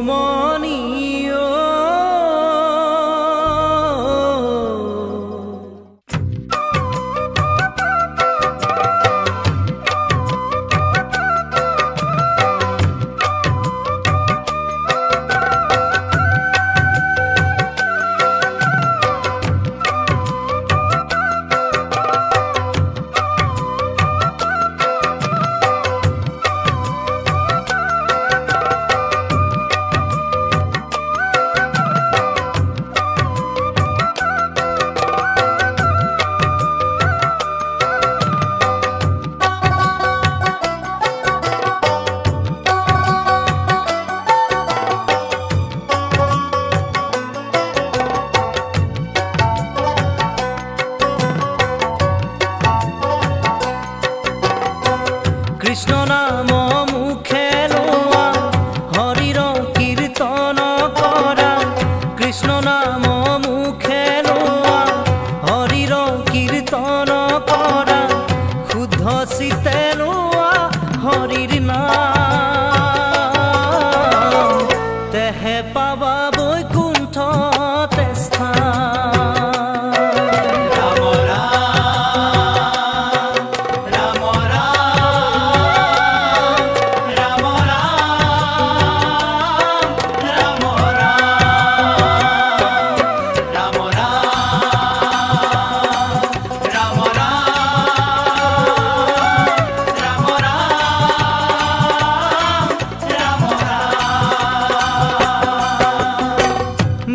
মনি কৃষ্ণ নাম মুখে লোৱা হৰিৰ কীৰ্তন কৰা কৃষ্ণ নাম মুখে লোৱা হৰিৰ কীৰ্তন কৰা শুদ্ধ চিতে লোৱা হৰিৰ নাম তেহে পাবা বৈকুণ্ঠতে স্থান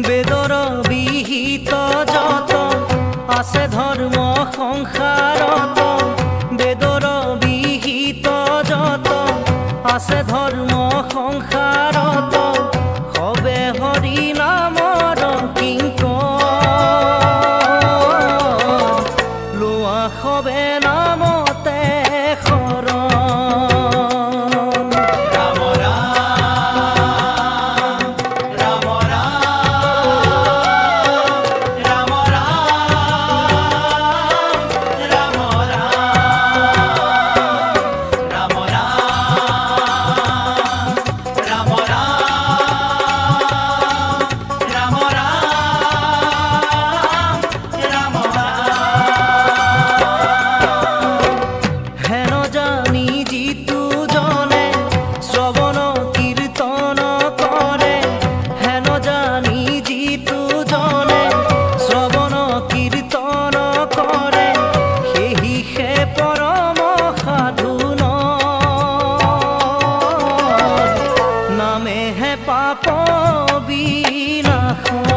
বেদৰ বিহিত যত আছে ধৰ্ম সংসাৰত বেদৰ বিহিত যত আছে ধৰ্ম সংসাৰত সবে হৰি নামৰ কিংকৰ লোৱা সবে নামতে শৰণ পাপ বিনাশন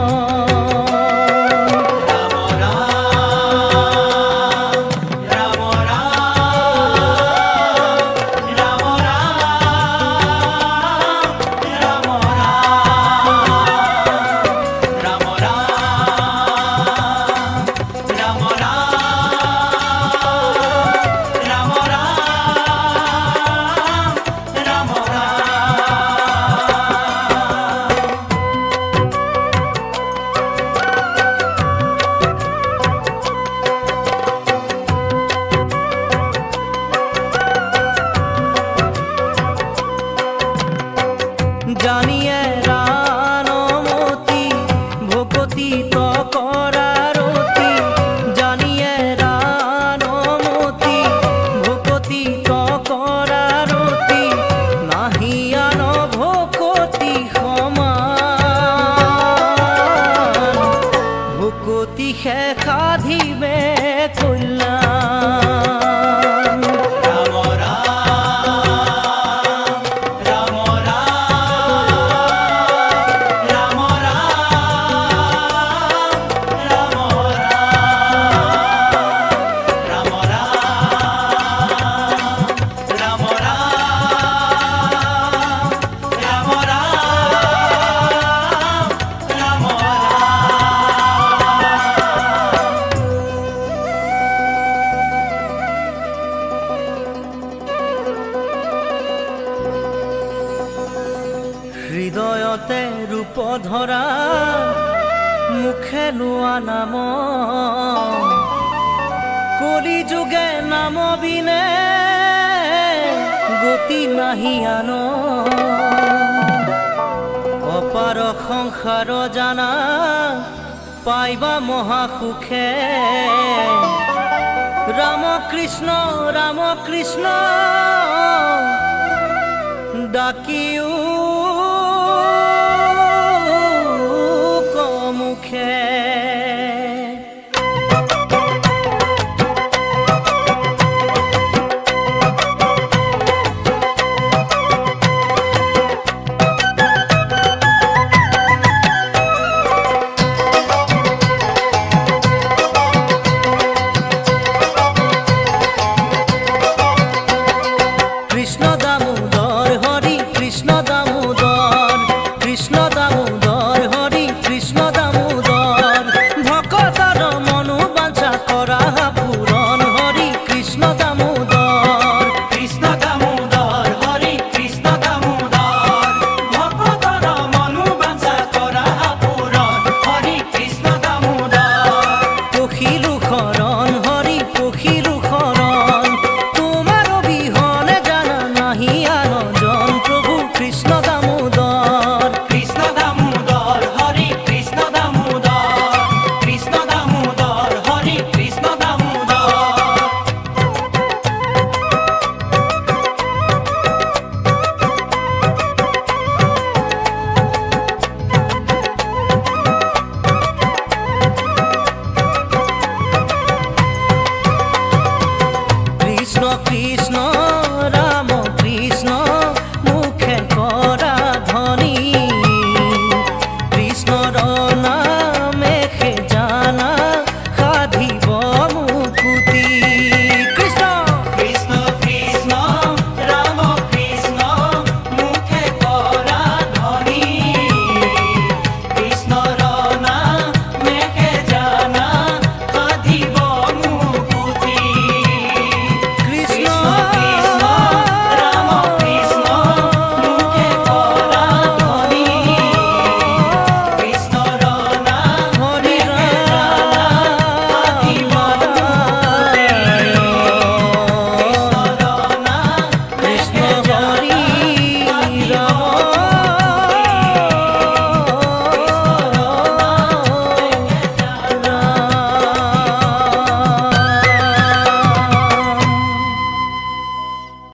জানিয়ে ৰাণমতি ভকতি কৰাৰতি জানিয়ে ৰাণমতি ভকতি কৰাৰতি নাহি আন ভকতি সমান ভকতি শেষাধিবে কল্যাণ হৃদয়তে ৰূপ ধৰা মুখে লোৱা নাম কলি যুগে নাম বিনে গতি নাহি আন সংসাৰ জানা পাইবা মহাসুখে ৰাম কৃষ্ণ ডাকিও